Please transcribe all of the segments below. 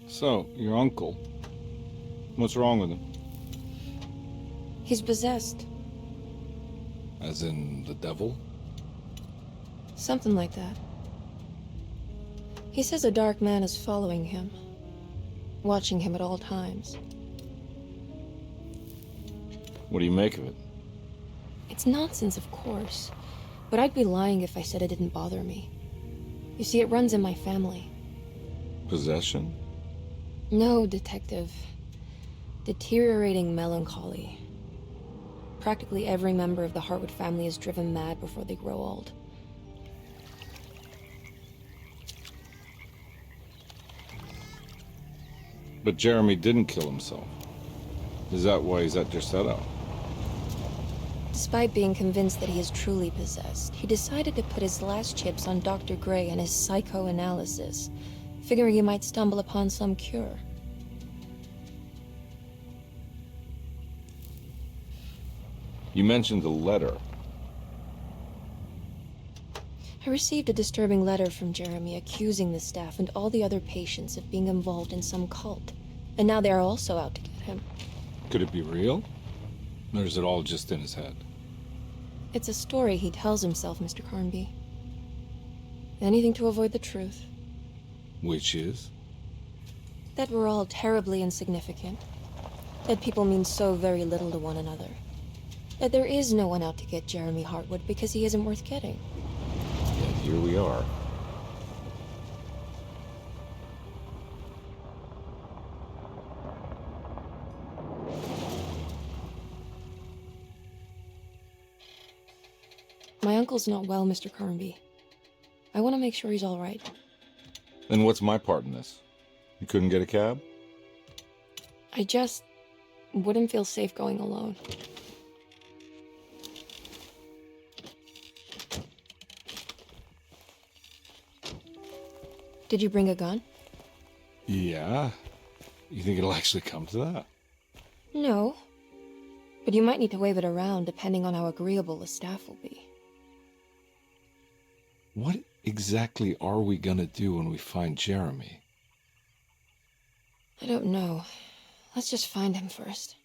So, your uncle, what's wrong with him? He's possessed. As in the devil? Something like that. He says a dark man is following him, watching him at all times. What do you make of it? It's nonsense, of course, but I'd be lying if I said it didn't bother me. You see, it runs in my family. Possession? No, detective. Deteriorating melancholy. Practically every member of the Hartwood family is driven mad before they grow old. But Jeremy didn't kill himself. Is that why he's at Derceto? Despite being convinced that he is truly possessed, he decided to put his last chips on Dr. Gray and his psychoanalysis, figuring he might stumble upon some cure. You mentioned the letter. I received a disturbing letter from Jeremy accusing the staff and all the other patients of being involved in some cult. And now they are also out to get him. Could it be real? Or is it all just in his head? It's a story he tells himself, Mr. Carnby. Anything to avoid the truth. Which is? That we're all terribly insignificant. That people mean so very little to one another. That there is no one out to get Jeremy Hartwood because he isn't worth getting. Yet here we are. My uncle's not well, Mr. Carnby. I want to make sure he's all right. Then what's my part in this? You couldn't get a cab? I just wouldn't feel safe going alone. Did you bring a gun? Yeah. You think it'll actually come to that? No. But you might need to wave it around depending on how agreeable the staff will be. What exactly are we gonna do when we find Jeremy? I don't know. Let's just find him first.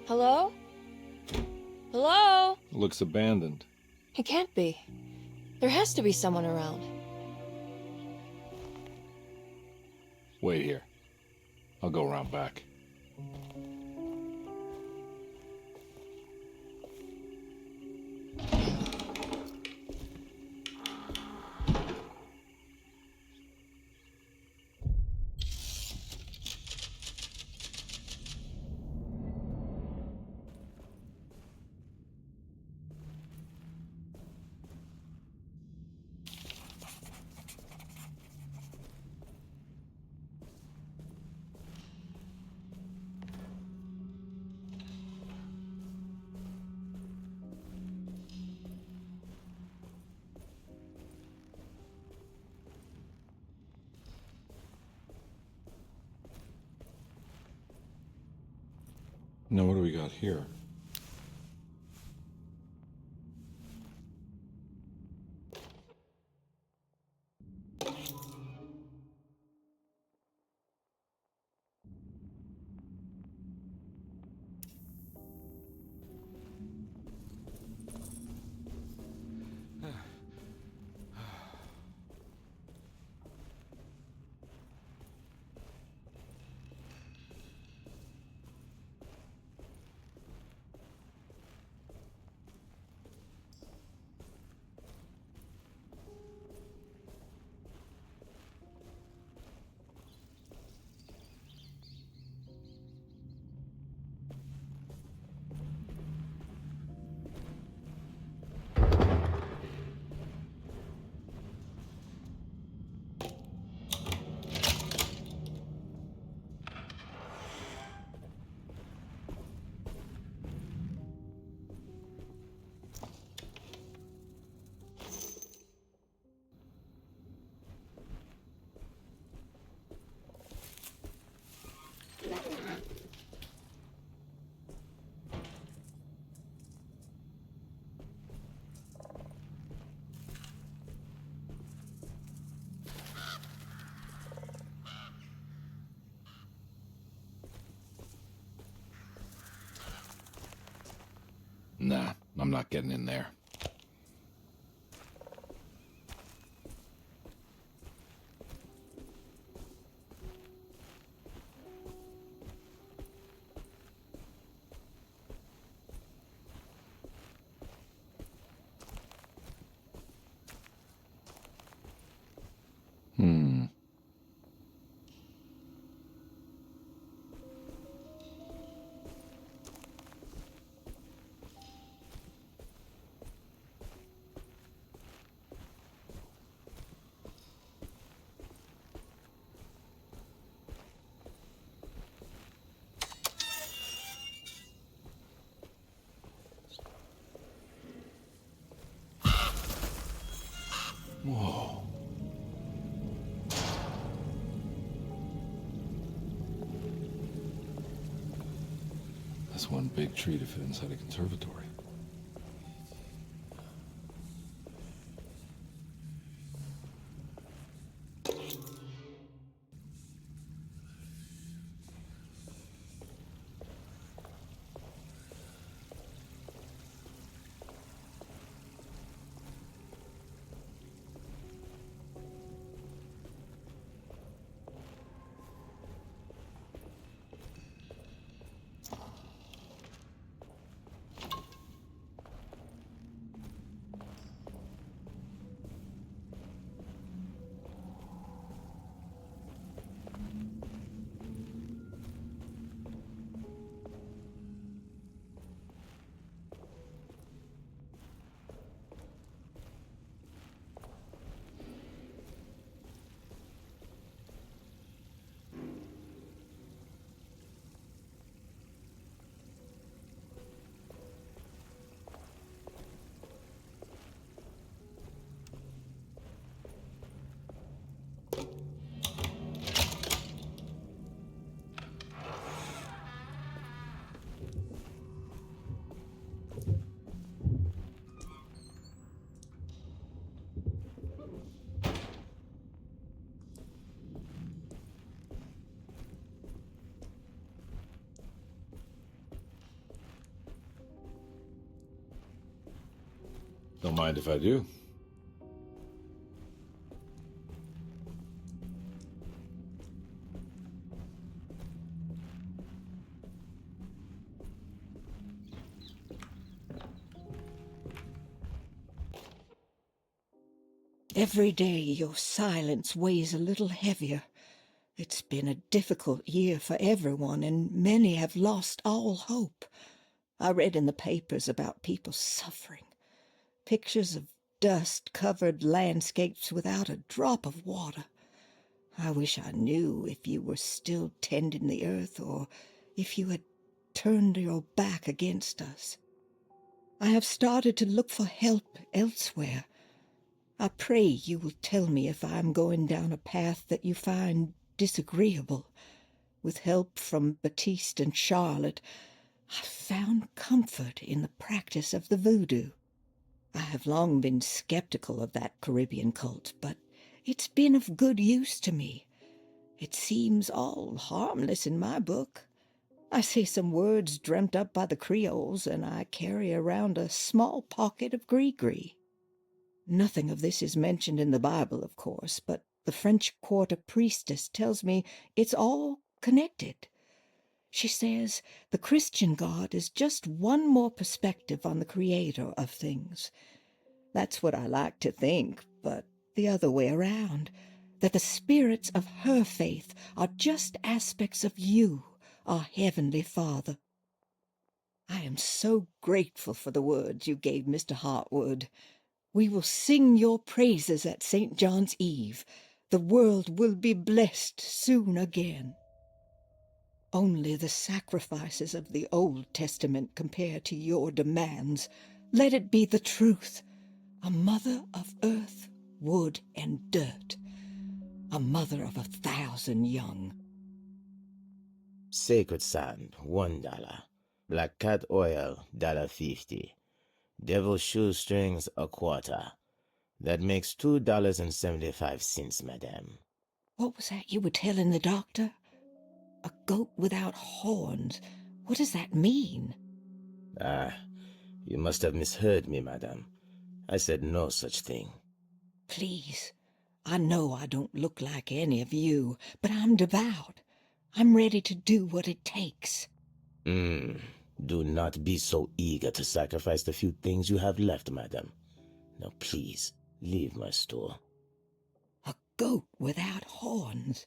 Hello? Hello? Looks abandoned. It can't be. There has to be someone around. Wait here. I'll go around back. Now what do we got here? Nah, I'm not getting in there. Whoa. That's one big tree to fit inside a conservatory. Don't mind if I do. Every day your silence weighs a little heavier. It's been a difficult year for everyone, and many have lost all hope. I read in the papers about people suffering. Pictures of dust-covered landscapes without a drop of water. I wish I knew if you were still tending the earth or if you had turned your back against us. I have started to look for help elsewhere. I pray you will tell me if I am going down a path that you find disagreeable. With help from Baptiste and Charlotte, I found comfort in the practice of the voodoo. I have long been skeptical of that Caribbean cult, but it's been of good use to me. It seems all harmless in my book. I say some words dreamt up by the Creoles, and I carry around a small pocket of gree-gree. Nothing of this is mentioned in the Bible, of course, but the French Quarter priestess tells me it's all connected. She says the Christian God is just one more perspective on the creator of things. That's what I like to think, but the other way around, that the spirits of her faith are just aspects of you, our Heavenly Father. I am so grateful for the words you gave Mr. Hartwood. We will sing your praises at St. John's Eve. The world will be blessed soon again. Only the sacrifices of the Old Testament compare to your demands. Let it be the truth. A mother of earth, wood, and dirt. A mother of 1,000 young. Sacred sand, $1. Black cat oil, $1.50. Devil shoestrings, a quarter. That makes $2.75, madame. What was that you were telling the doctor? A goat without horns. What does that mean? You must have misheard me, madame. I said no such thing. Please, I know I don't look like any of you, but I'm devout. I'm ready to do what it takes. Do not be so eager to sacrifice the few things you have left, madame. Now please, leave my store. A goat without horns.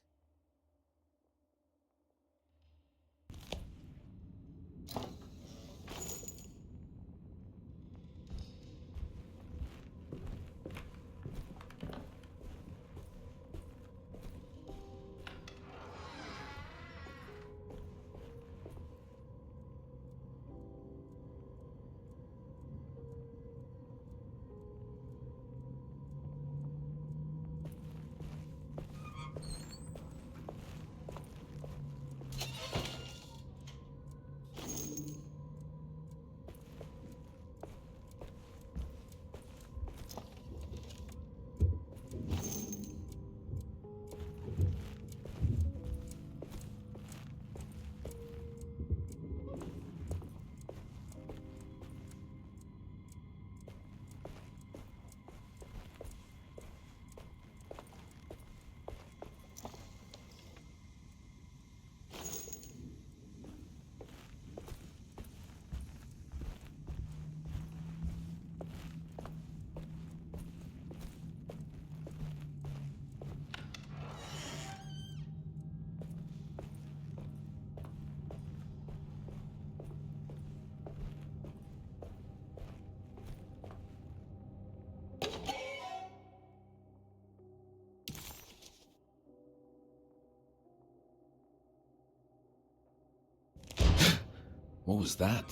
What was that?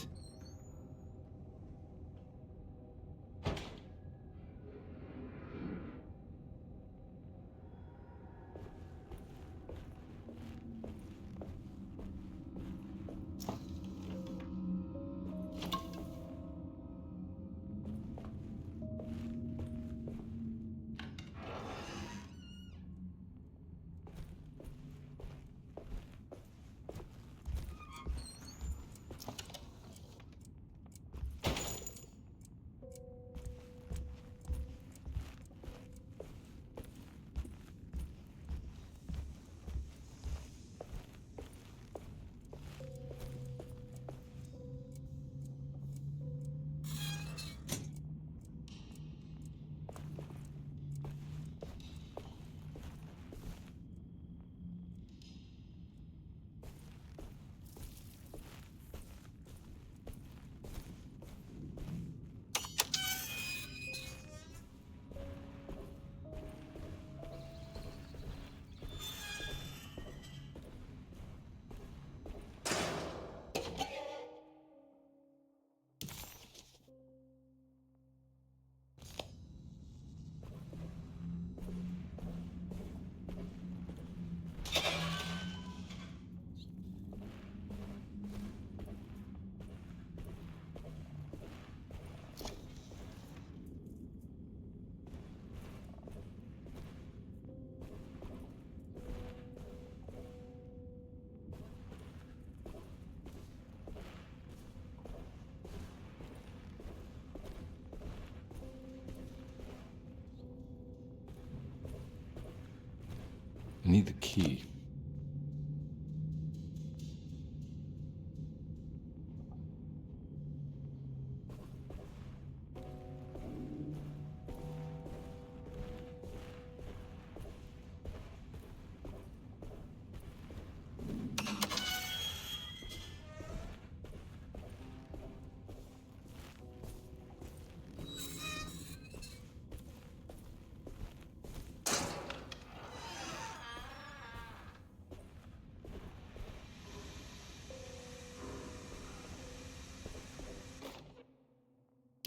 I need the key.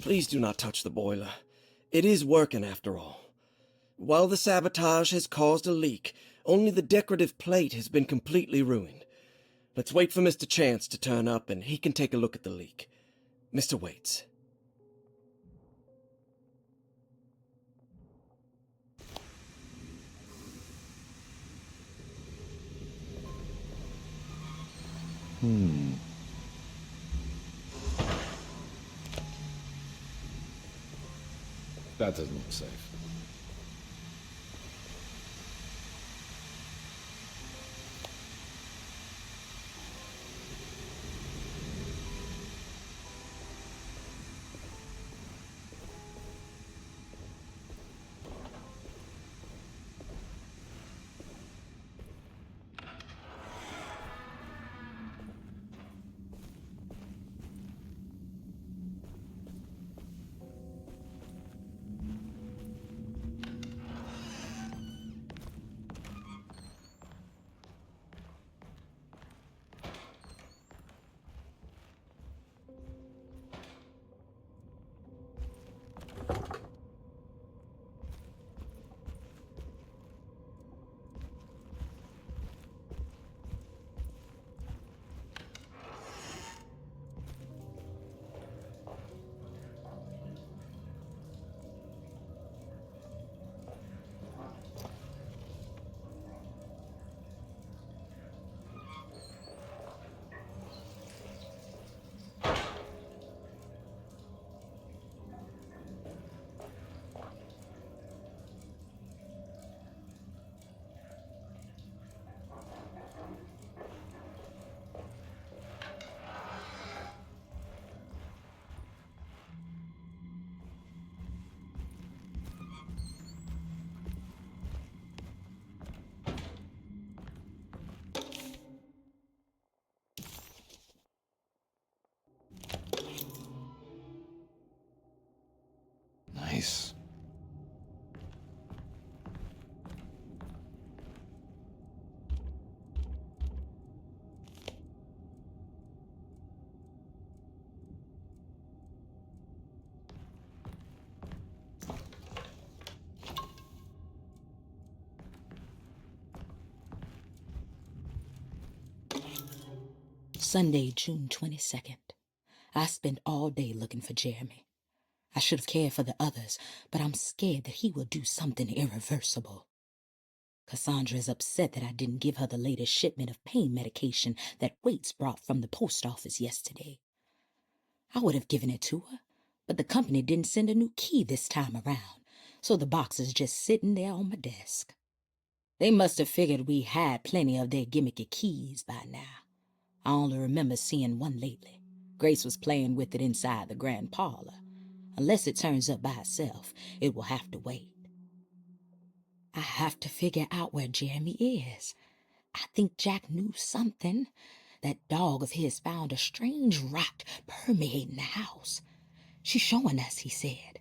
Please do not touch the boiler. It is working after all. While the sabotage has caused a leak, only the decorative plate has been completely ruined. Let's wait for Mr. Chance to turn up and he can take a look at the leak. Mr. Waits. That doesn't look safe. Nice. Sunday, June 22nd. I spent all day looking for Jeremy. I should have cared for the others, but I'm scared that he will do something irreversible. Cassandra is upset that I didn't give her the latest shipment of pain medication that Waits brought from the post office yesterday. I would have given it to her, but the company didn't send a new key this time around, so the box is just sitting there on my desk. They must have figured we had plenty of their gimmicky keys by now. I only remember seeing one lately. Grace was playing with it inside the grand parlor. Unless it turns up by itself, it will have to wait. I have to figure out where Jeremy is. I think Jack knew something. That dog of his found a strange rot permeating the house. She's showing us, he said.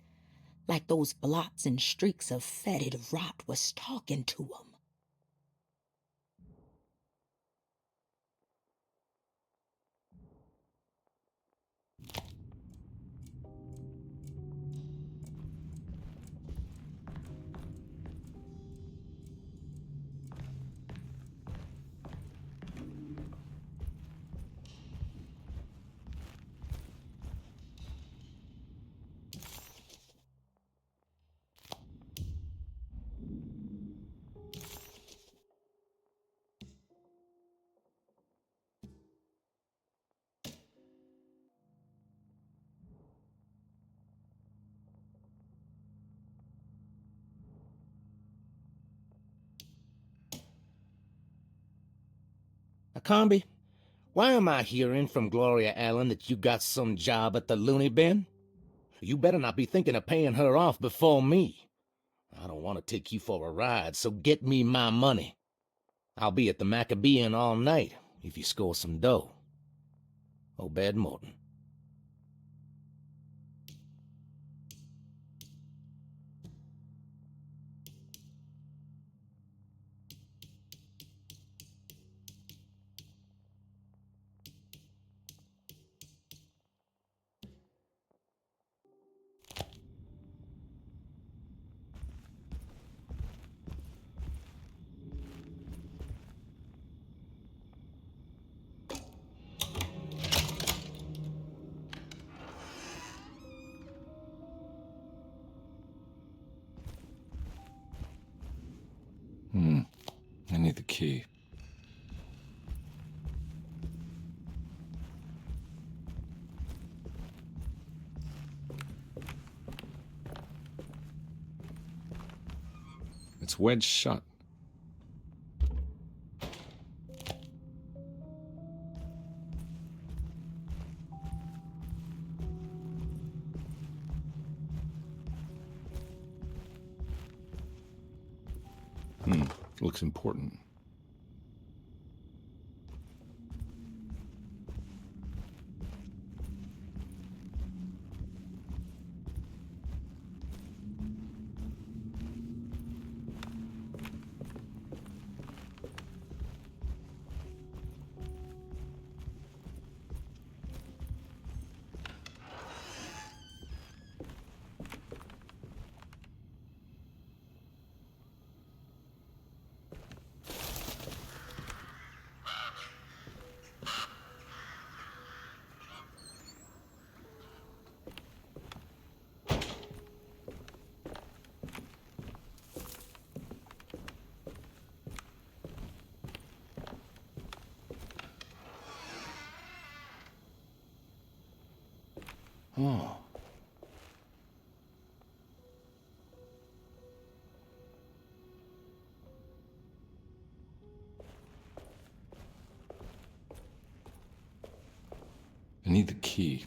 Like those blots and streaks of fetid rot was talking to him. Carnby, why am I hearing from Gloria Allen that you got some job at the loony bin? You better not be thinking of paying her off before me. I don't want to take you for a ride, so get me my money. I'll be at the Maccabean all night if you score some dough. Obed Morton. I need the key. It's wedged shut. Looks important. Oh. I need the key.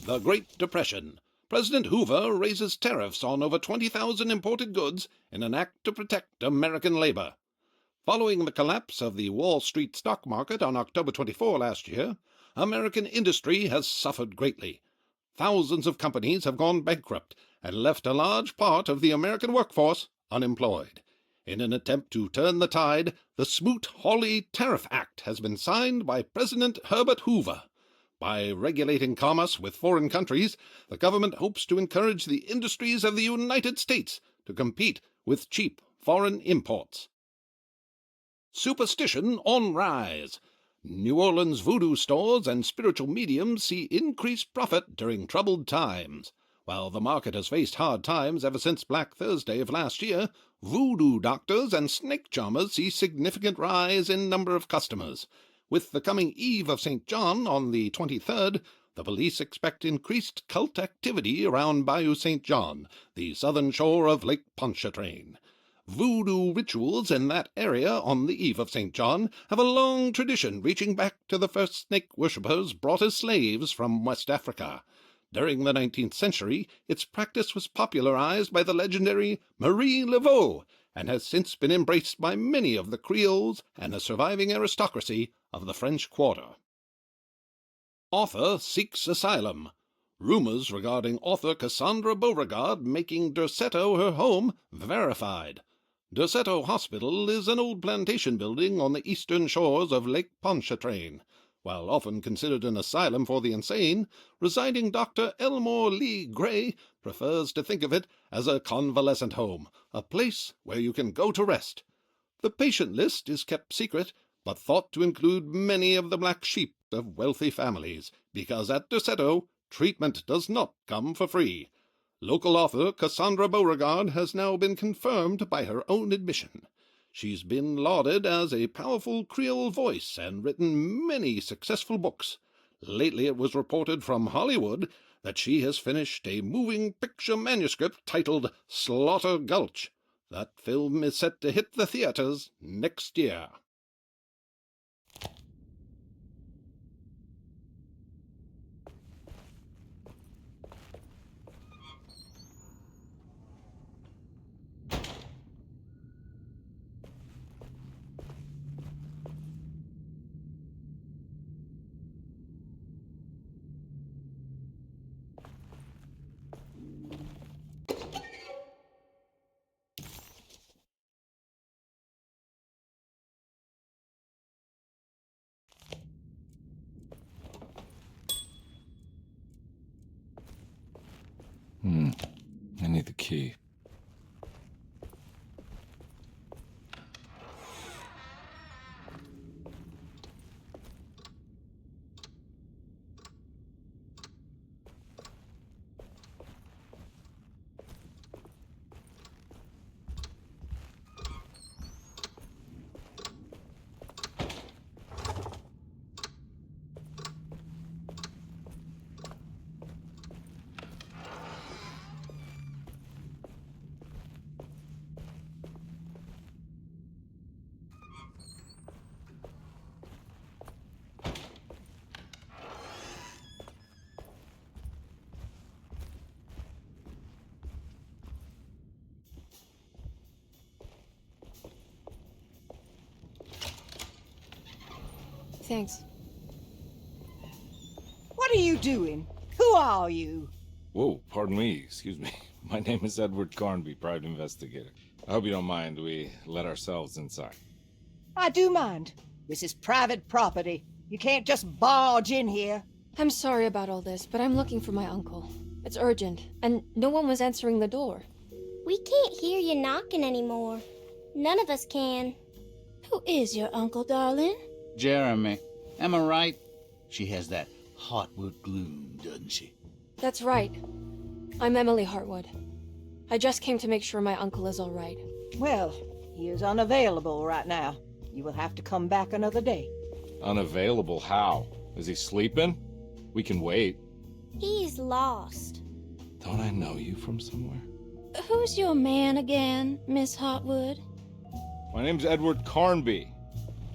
The Great Depression. President Hoover raises tariffs on over 20,000 imported goods in an act to protect American labor. Following the collapse of the Wall Street stock market on October 24 last year, American industry has suffered greatly. Thousands of companies have gone bankrupt and left a large part of the American workforce unemployed. In an attempt to turn the tide, the Smoot-Hawley Tariff Act has been signed by President Herbert Hoover. By regulating commerce with foreign countries, the government hopes to encourage the industries of the United States to compete with cheap foreign imports. Superstition on rise. New Orleans voodoo stores and spiritual mediums see increased profit during troubled times. While the market has faced hard times ever since Black Thursday of last year, voodoo doctors and snake charmers see significant rise in number of customers. With the coming Eve of St. John on the 23rd, the police expect increased cult activity around Bayou St. John, the southern shore of Lake Pontchartrain. Voodoo rituals in that area on the Eve of St. John have a long tradition reaching back to the first snake worshippers brought as slaves from West Africa. During the 19th century, its practice was popularized by the legendary Marie Laveau, and has since been embraced by many of the Creoles and the surviving aristocracy of the French Quarter. Author seeks asylum. Rumors regarding author Cassandra Beauregard making Derceto her home verified. Derceto Hospital is an old plantation building on the eastern shores of Lake Pontchartrain. While often considered an asylum for the insane, residing Dr. Elmore Lee Gray prefers to think of it as a convalescent home, a place where you can go to rest. The patient list is kept secret, but thought to include many of the black sheep of wealthy families, because at Derceto, treatment does not come for free. Local author Cassandra Beauregard has now been confirmed by her own admission. She's been lauded as a powerful Creole voice and written many successful books. Lately it was reported from Hollywood that she has finished a moving picture manuscript titled Slaughter Gulch. That film is set to hit the theaters next year. I need the key. Thanks. What are you doing? Who are you? Whoa, pardon me, excuse me. My name is Edward Carnby, private investigator. I hope you don't mind we let ourselves inside. I do mind. This is private property. You can't just barge in here. I'm sorry about all this, but I'm looking for my uncle. It's urgent, and no one was answering the door. We can't hear you knocking anymore. None of us can. Who is your uncle, darling? Jeremy. Am I right? She has that Heartwood gloom, doesn't she? That's right. I'm Emily Hartwood. I just came to make sure my uncle is all right. Well, he is unavailable right now. You will have to come back another day. Unavailable how? Is he sleeping? We can wait. He's lost. Don't I know you from somewhere? Who's your man again, Miss Hartwood? My name's Edward Carnby,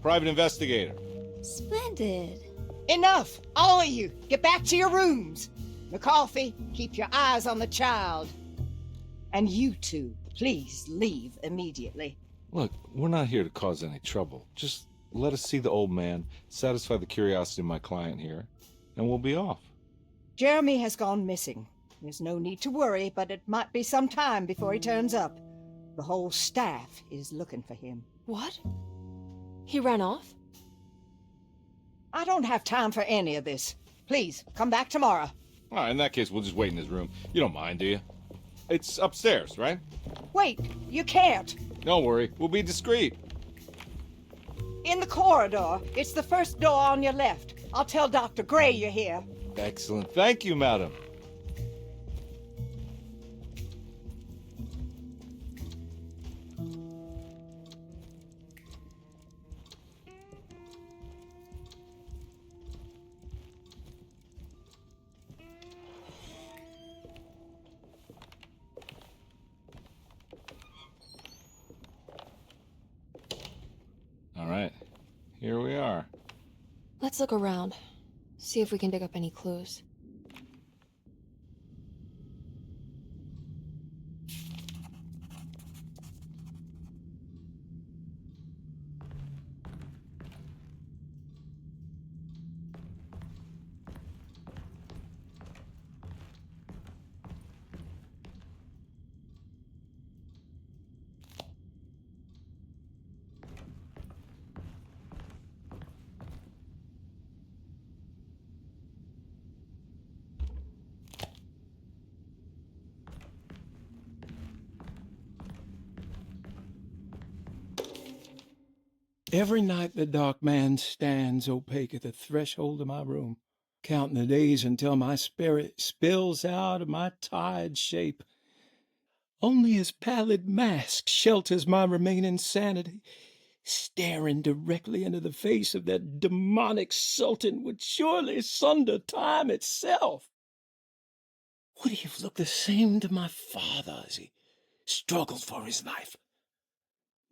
private investigator. Splendid. Enough! All of you! Get back to your rooms! McCarthy, keep your eyes on the child. And you two, please leave immediately. Look, we're not here to cause any trouble. Just let us see the old man, satisfy the curiosity of my client here, and we'll be off. Jeremy has gone missing. There's no need to worry, but it might be some time before he turns up. The whole staff is looking for him. What? He ran off? I don't have time for any of this. Please, come back tomorrow. All right, in that case, we'll just wait in his room. You don't mind, do you? It's upstairs, right? Wait, you can't. Don't worry, we'll be discreet. In the corridor. It's the first door on your left. I'll tell Dr. Gray you're here. Excellent. Thank you, madam. All right, here we are. Let's look around. See if we can dig up any clues. Every night the dark man stands opaque at the threshold of my room, counting the days until my spirit spills out of my tired shape. Only his pallid mask shelters my remaining sanity. Staring directly into the face of that demonic sultan would surely sunder time itself. Would he have looked the same to my father as he struggled for his life?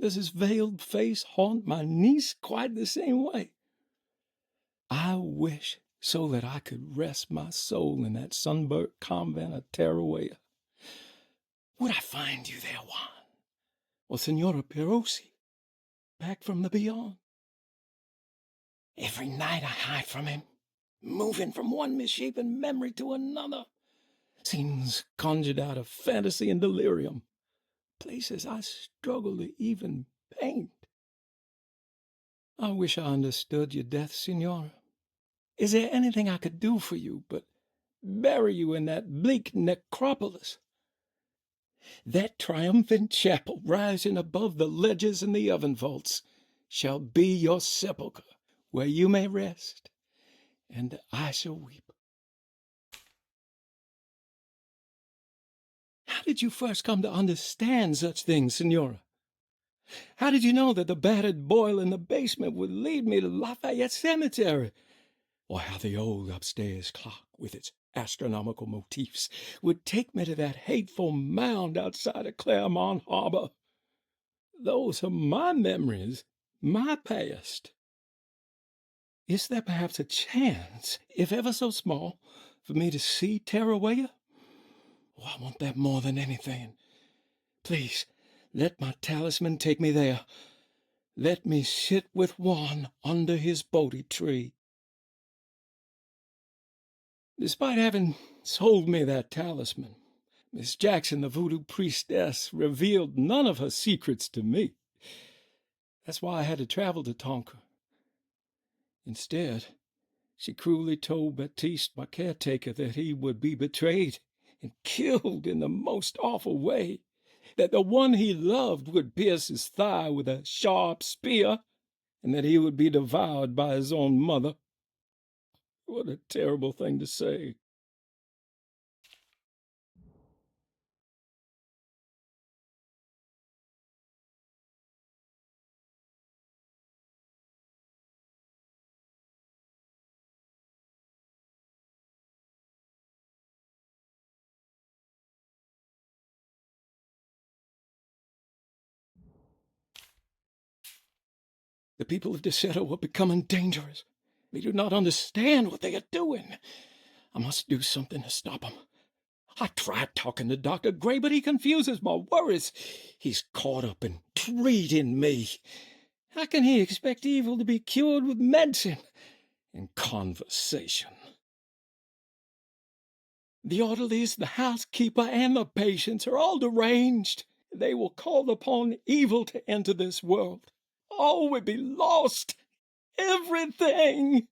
Does his veiled face haunt my niece quite the same way? I wish so that I could rest my soul in that sunburnt convent of Tarawea. Would I find you there, Juan? Or Senora Perosi, back from the beyond? Every night I hide from him, moving from one misshapen memory to another. Scenes conjured out of fantasy and delirium. Places I struggle to even paint. I wish I understood your death, Signora. Is there anything I could do for you but bury you in that bleak necropolis? That triumphant chapel rising above the ledges and the oven vaults shall be your sepulchre, where you may rest, and I shall weep. How did you first come to understand such things, Signora? How did you know that the battered boil in the basement would lead me to Lafayette Cemetery? Or how the old upstairs clock, with its astronomical motifs, would take me to that hateful mound outside of Claremont Harbor? Those are my memories, my past. Is there perhaps a chance, if ever so small, for me to see Tarawea? Oh, I want that more than anything. Please, let my talisman take me there. let me sit with one under his Bodhi tree. Despite having sold me that talisman, Miss Jackson, the voodoo priestess, revealed none of her secrets to me. That's why I had to travel to Tonka. Instead, she cruelly told Baptiste, my caretaker, that he would be betrayed and killed in the most awful way, that the one he loved would pierce his thigh with a sharp spear, and that he would be devoured by his own mother. What a terrible thing to say. The people of Derceto are becoming dangerous. They do not understand what they are doing. I must do something to stop them. I tried talking to Dr. Gray, but he confuses my worries. He's caught up in treating me. How can he expect evil to be cured with medicine and conversation? The orderlies, the housekeeper, and the patients are all deranged. They will call upon evil to enter this world. All will be lost. Everything.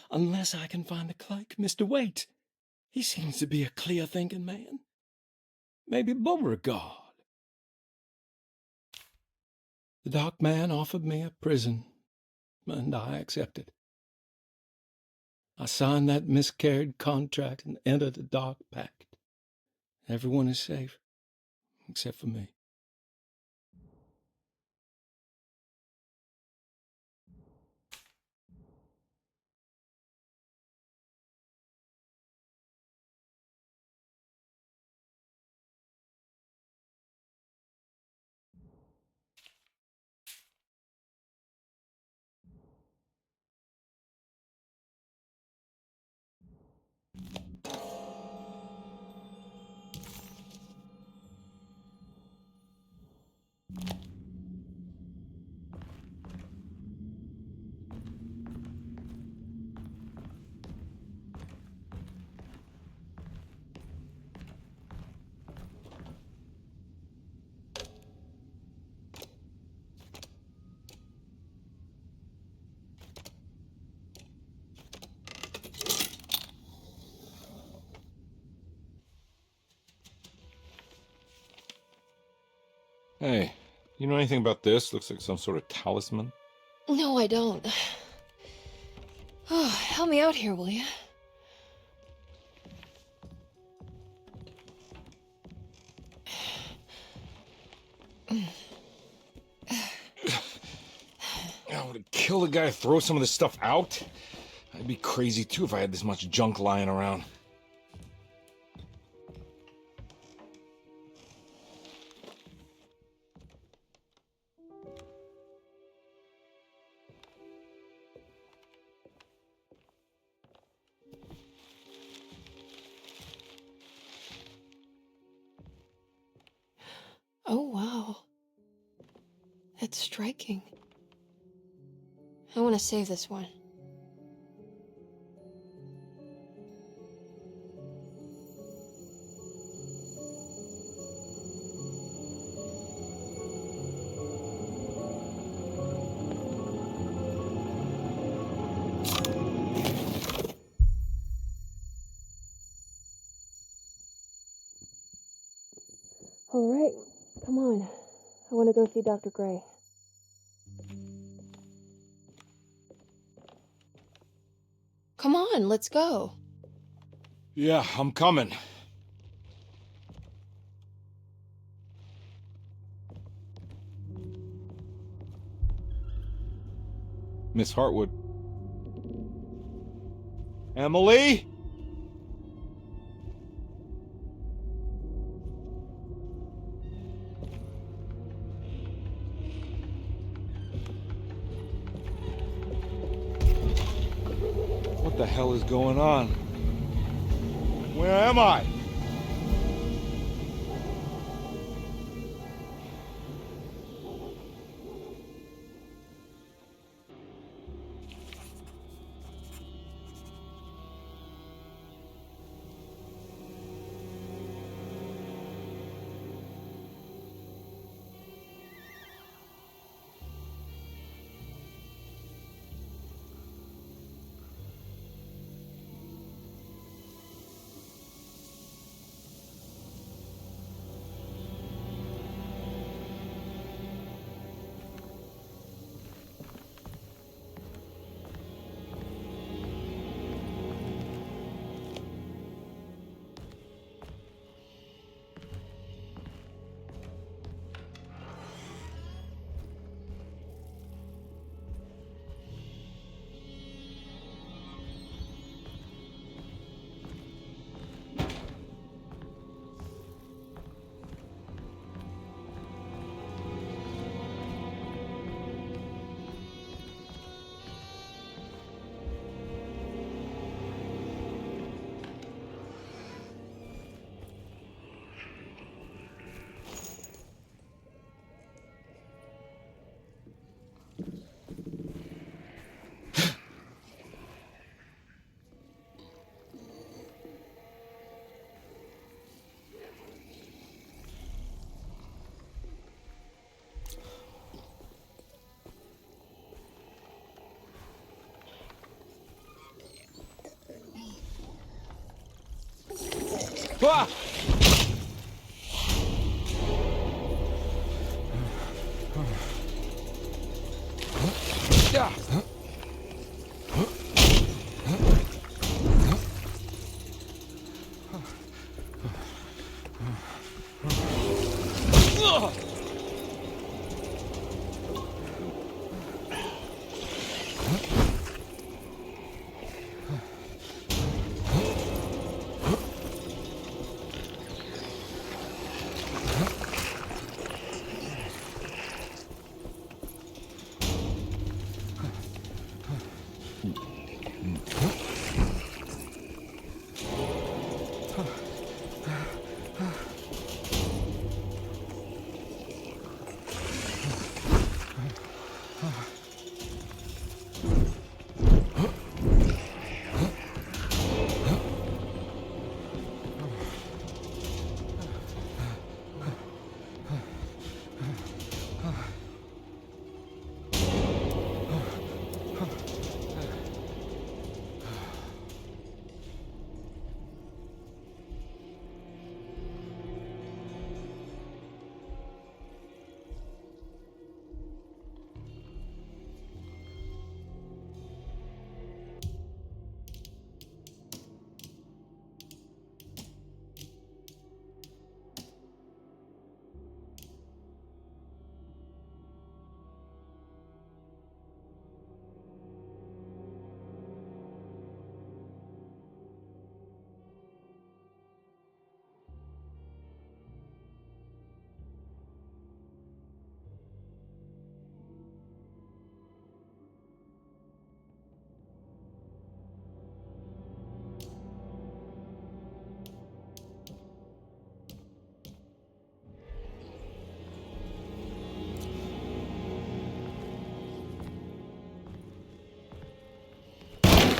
Unless I can find the clerk, Mr. Waite. He seems to be a clear-thinking man. Maybe Beauregard. The dark man offered me a prison, and I accepted. I signed that miscarried contract and entered the dark pact. Everyone is safe, except for me. Hey, you know anything about this? Looks like some sort of talisman. No, I don't. Oh, help me out here, will you? I would kill the guy, throw some of this stuff out. I'd be crazy too if I had this much junk lying around. Oh, wow. That's striking. I want to save this one. All right, come on. I want to go see Dr. Gray. Come on, let's go. Yeah, I'm coming. Miss Hartwood. Emily? What the hell is going on? Where am I? Ah! Yeah.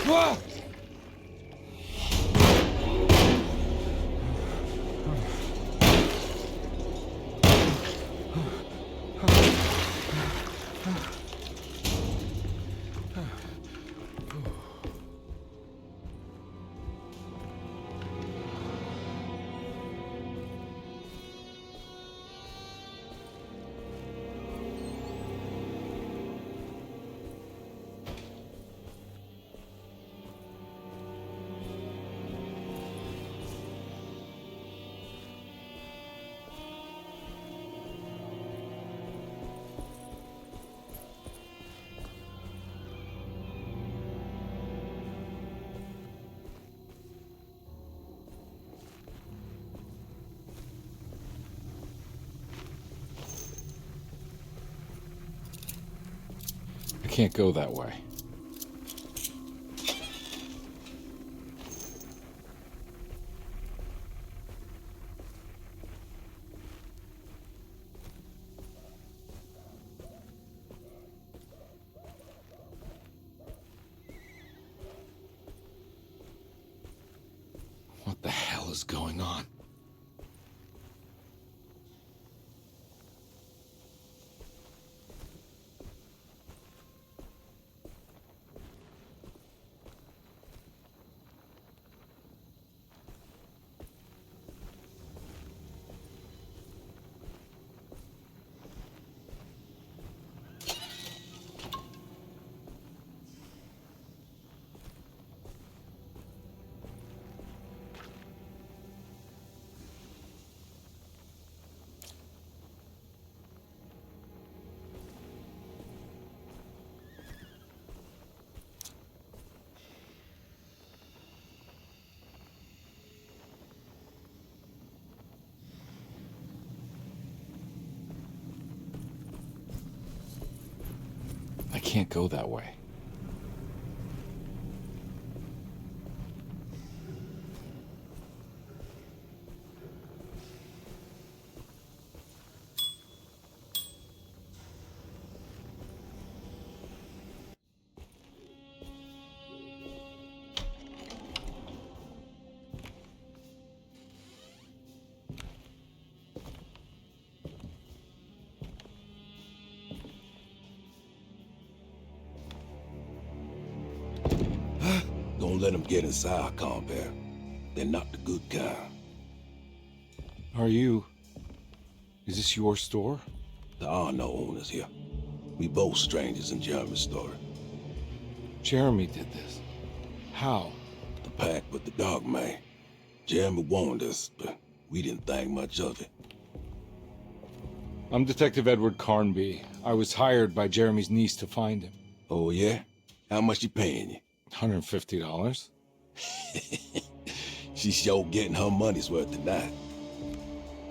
Ah! I can't go that way. What the hell is going on? I can't go that way. Don't let them get inside, Carnby. They're not the good kind. Is this your store? There are no owners here. We both strangers in Jeremy's story. Jeremy did this. How? The pact with the dog man. Jeremy warned us, but we didn't think much of it. I'm Detective Edward Carnby. I was hired by Jeremy's niece to find him. Oh, yeah? How much she paying you? $150. She's sure getting her money's worth tonight.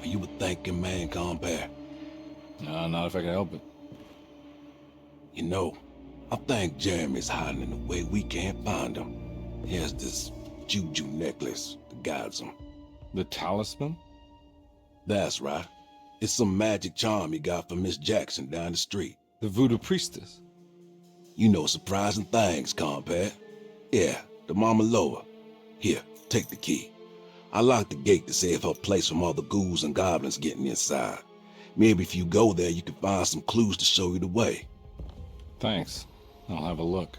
Are you a thinking man, compare? No, not if I can help it. You know, I think Jeremy's hiding in a way we can't find him. He has this juju necklace that guides him. The talisman? That's right. It's some magic charm he got from Miss Jackson down the street. The voodoo priestess? You know surprising things, compare. Yeah, the Mama Loa. Here, take the key. I locked the gate to save her place from all the ghouls and goblins getting inside. Maybe if you go there, you can find some clues to show you the way. Thanks. I'll have a look.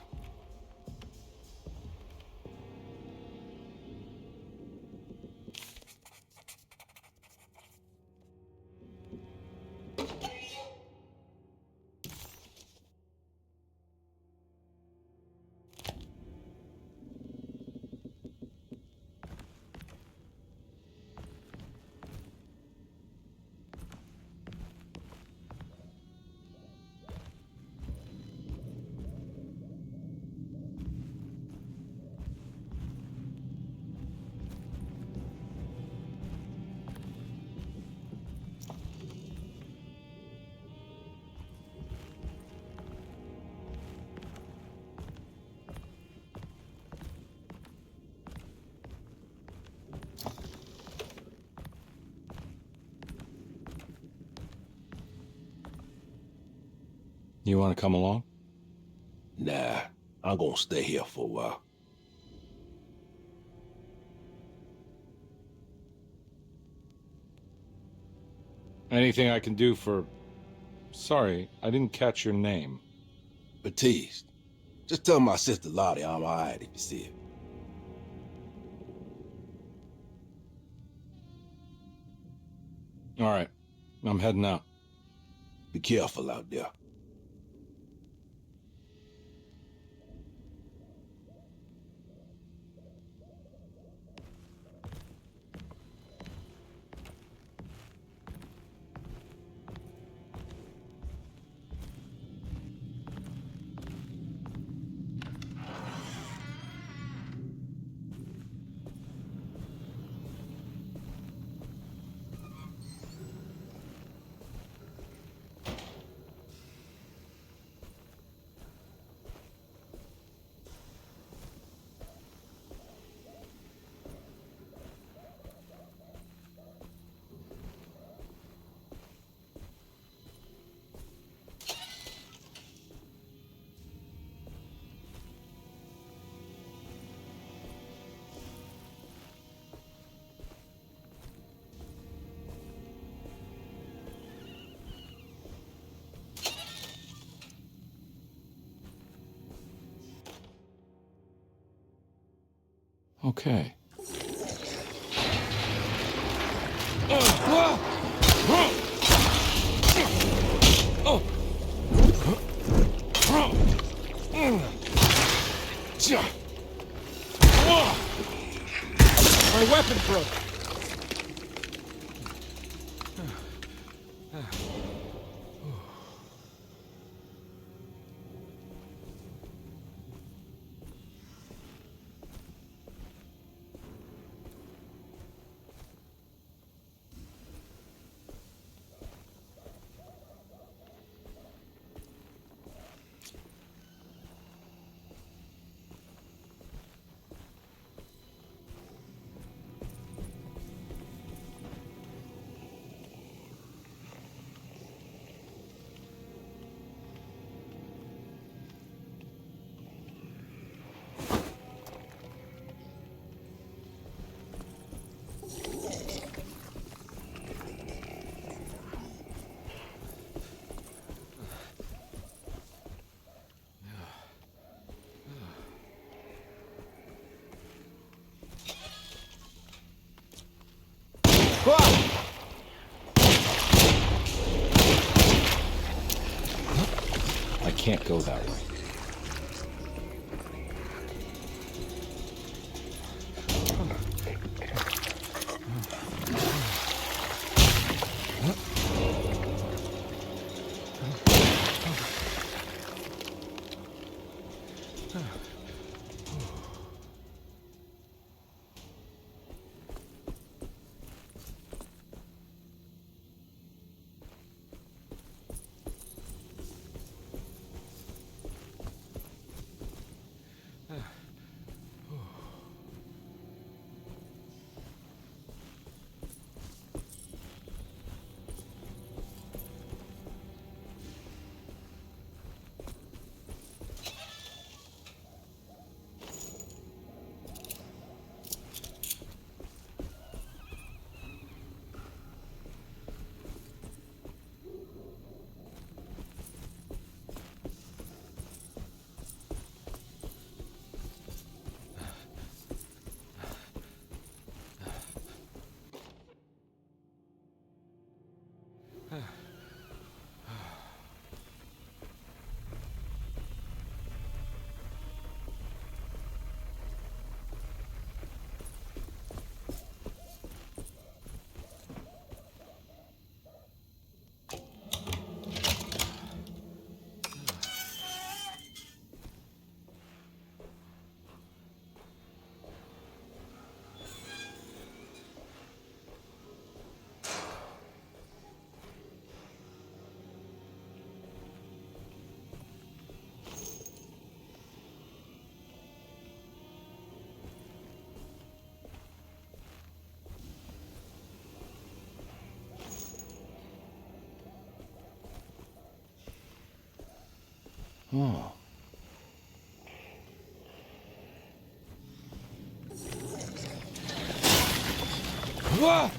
You want to come along? Nah, I'm gonna stay here for a while. Anything I can do for... Sorry, I didn't catch your name. Baptiste. Just tell my sister Lottie I'm alright if you see her. All right, I'm heading out. Be careful out there. Okay. My weapon broke. can't go that way. Oh. Ah!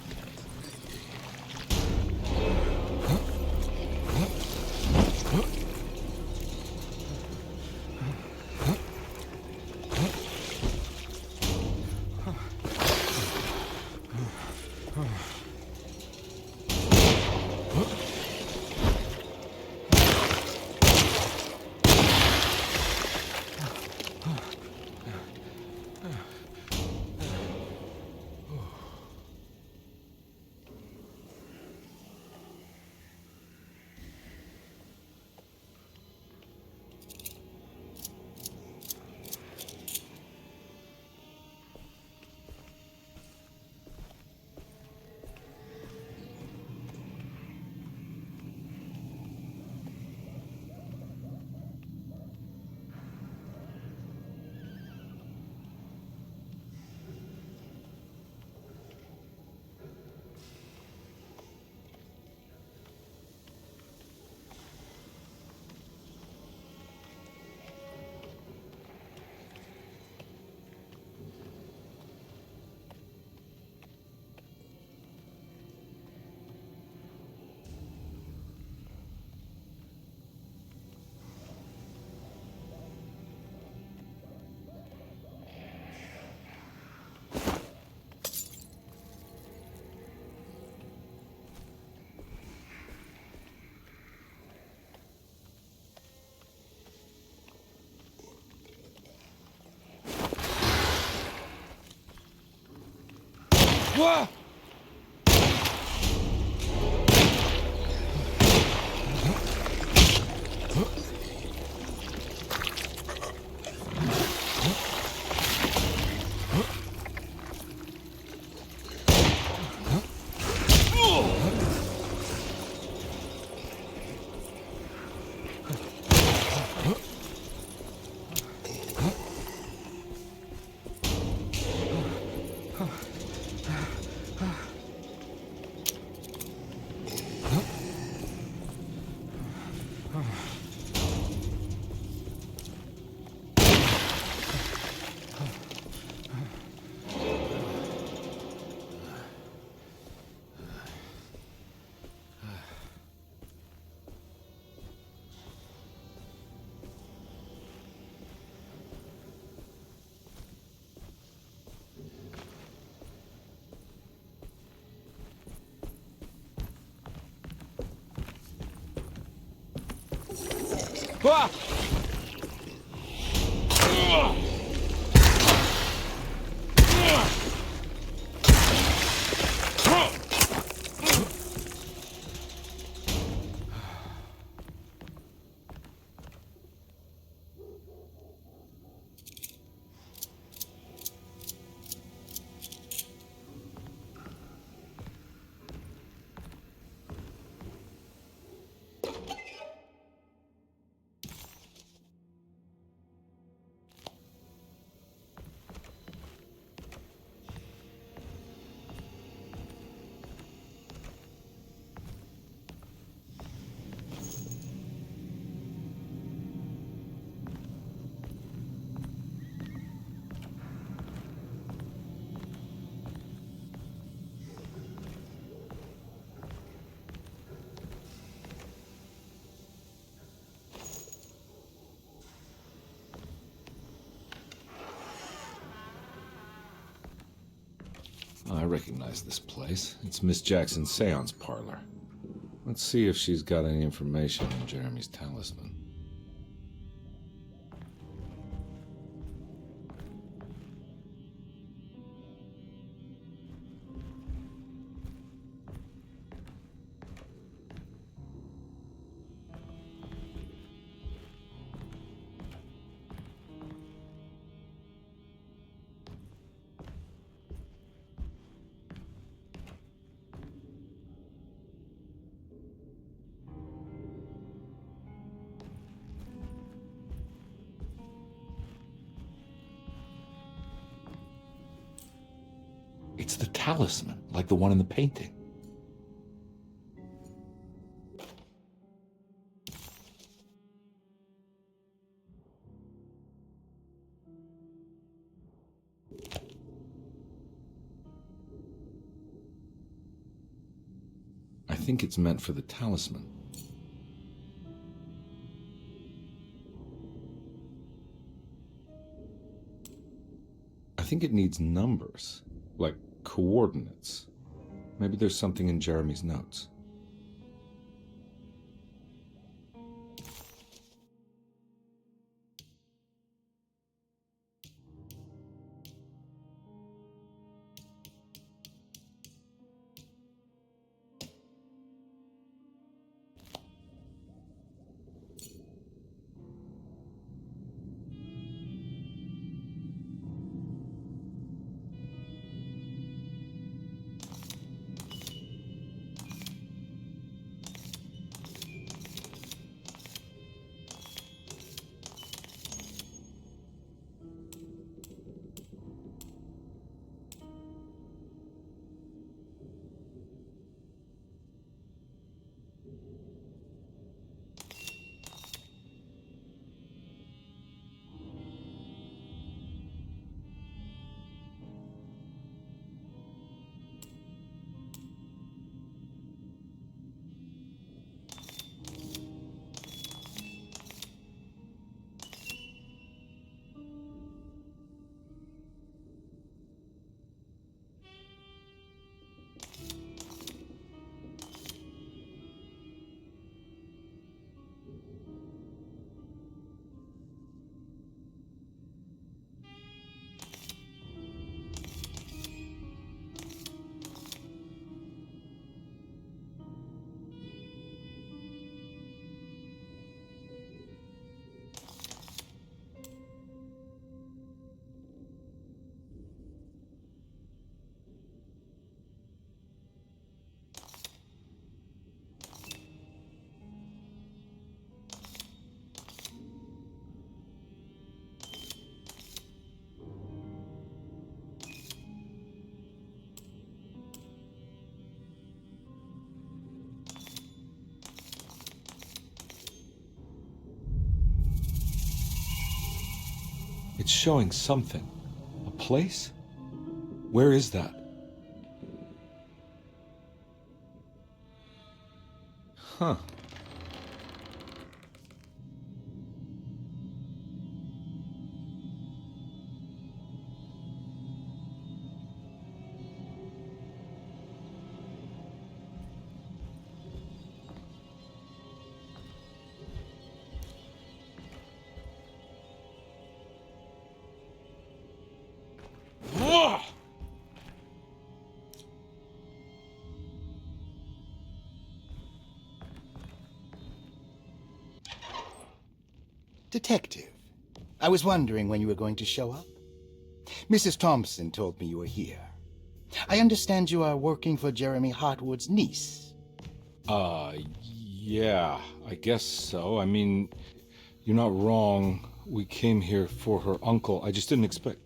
Whoa! Ah! I recognize this place. It's Miss Jackson's seance parlor. Let's see if she's got any information on Jeremy's talisman. It's the talisman, like the one in the painting. I think it's meant for the talisman. I think it needs numbers, like coordinates. Maybe there's something in Jeremy's notes. It's showing something. A place? Where is that? Huh. Ah! Detective, I was wondering when you were going to show up. Mrs. Thompson told me you were here. I understand you are working for Jeremy Hartwood's niece. Yeah, I guess so. I mean, you're not wrong. We came here for her uncle. I just didn't expect...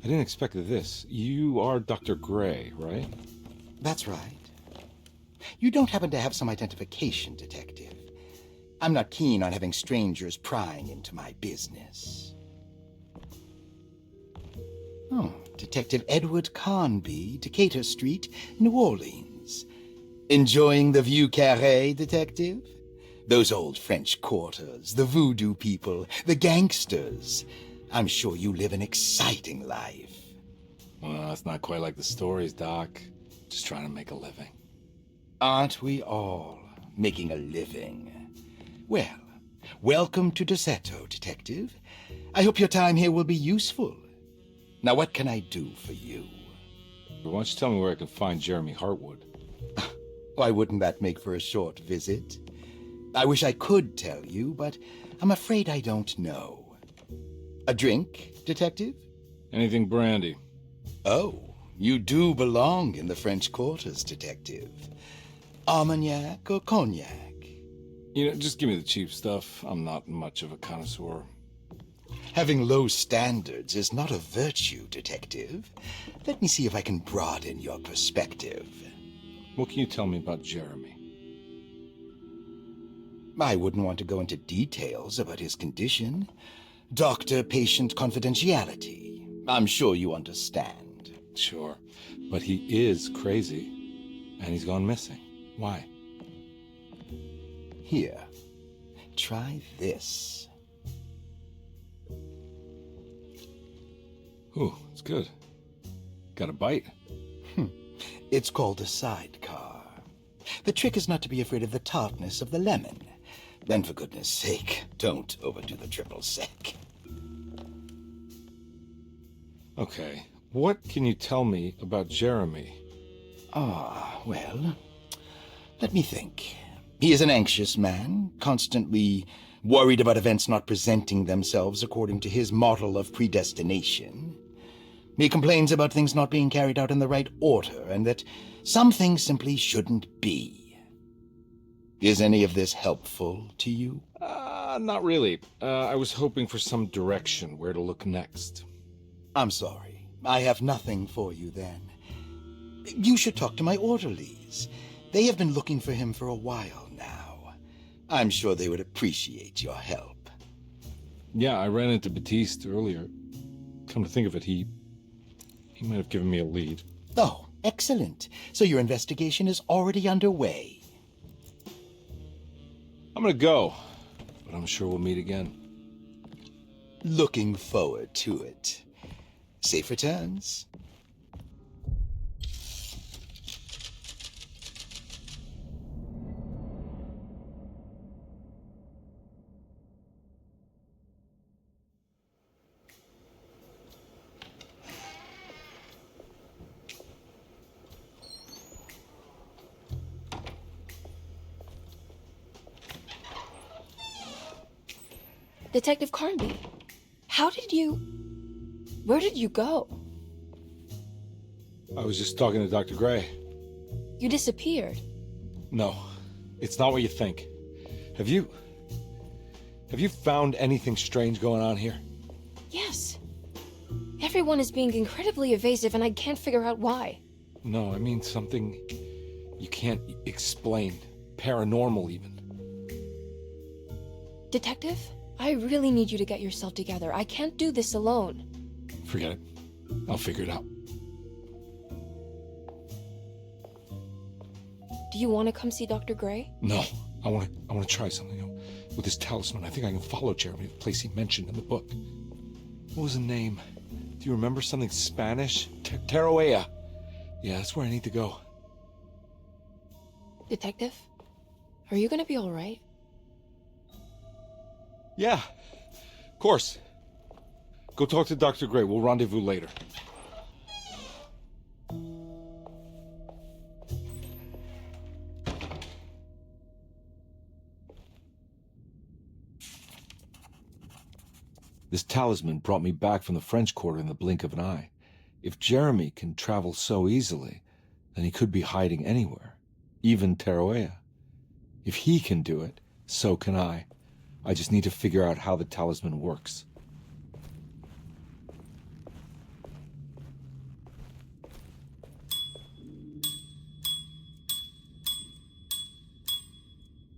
I didn't expect this. You are Dr. Gray, right? That's right. You don't happen to have some identification, Detective. I'm not keen on having strangers prying into my business. Oh, Detective Edward Carnby, Decatur Street, New Orleans. Enjoying the Vieux Carré, Detective? Those old French quarters, the voodoo people, the gangsters. I'm sure you live an exciting life. Well, it's not quite like the stories, Doc. Just trying to make a living. Aren't we all making a living? Well, welcome to Derceto, Detective. I hope your time here will be useful. Now, what can I do for you? Why don't you tell me where I can find Jeremy Hartwood? Why wouldn't that make for a short visit? I wish I could tell you, but I'm afraid I don't know. A drink, Detective? Anything brandy. Oh, you do belong in the French quarters, Detective. Armagnac or cognac? You know, just give me the cheap stuff. I'm not much of a connoisseur. Having low standards is not a virtue, Detective. Let me see if I can broaden your perspective. What can you tell me about Jeremy? I wouldn't want to go into details about his condition. Doctor-patient confidentiality. I'm sure you understand. Sure, but he is crazy, and he's gone missing. Why? Here, try this. Ooh, it's good. Got a bite? It's called a sidecar. The trick is not to be afraid of the tartness of the lemon. Then, for goodness sake, don't overdo the triple sec. Okay, what can you tell me about Jeremy? Well, let me think. He is an anxious man, constantly worried about events not presenting themselves according to his model of predestination. He complains about things not being carried out in the right order, and that some things simply shouldn't be. Is any of this helpful to you? Not really. I was hoping for some direction where to look next. I'm sorry. I have nothing for you then. You should talk to my orderlies. They have been looking for him for a while now. I'm sure they would appreciate your help. Yeah, I ran into Batiste earlier. Come to think of it, he might have given me a lead. Oh, excellent. So your investigation is already underway. I'm gonna go, but I'm sure we'll meet again. Looking forward to it. Safe returns. Detective Carnby, where did you go? I was just talking to Dr. Gray. You disappeared. No, it's not what you think. Have you found anything strange going on here? Yes. Everyone is being incredibly evasive and I can't figure out why. No, I mean something you can't explain. Paranormal, even. Detective, I really need you to get yourself together. I can't do this alone. Forget it. I'll figure it out. Do you want to come see Dr. Gray? No, I want to try something. With this talisman, I think I can follow Jeremy to the place he mentioned in the book. What was the name? Do you remember something Spanish? Teroea. Yeah, that's where I need to go. Detective, are you gonna be all right? Yeah, of course. Go talk to Dr. Gray. We'll rendezvous later. This talisman brought me back from the French Quarter in the blink of an eye. If Jeremy can travel so easily, then he could be hiding anywhere, even Tarawea. If he can do it, so can I. I just need to figure out how the talisman works.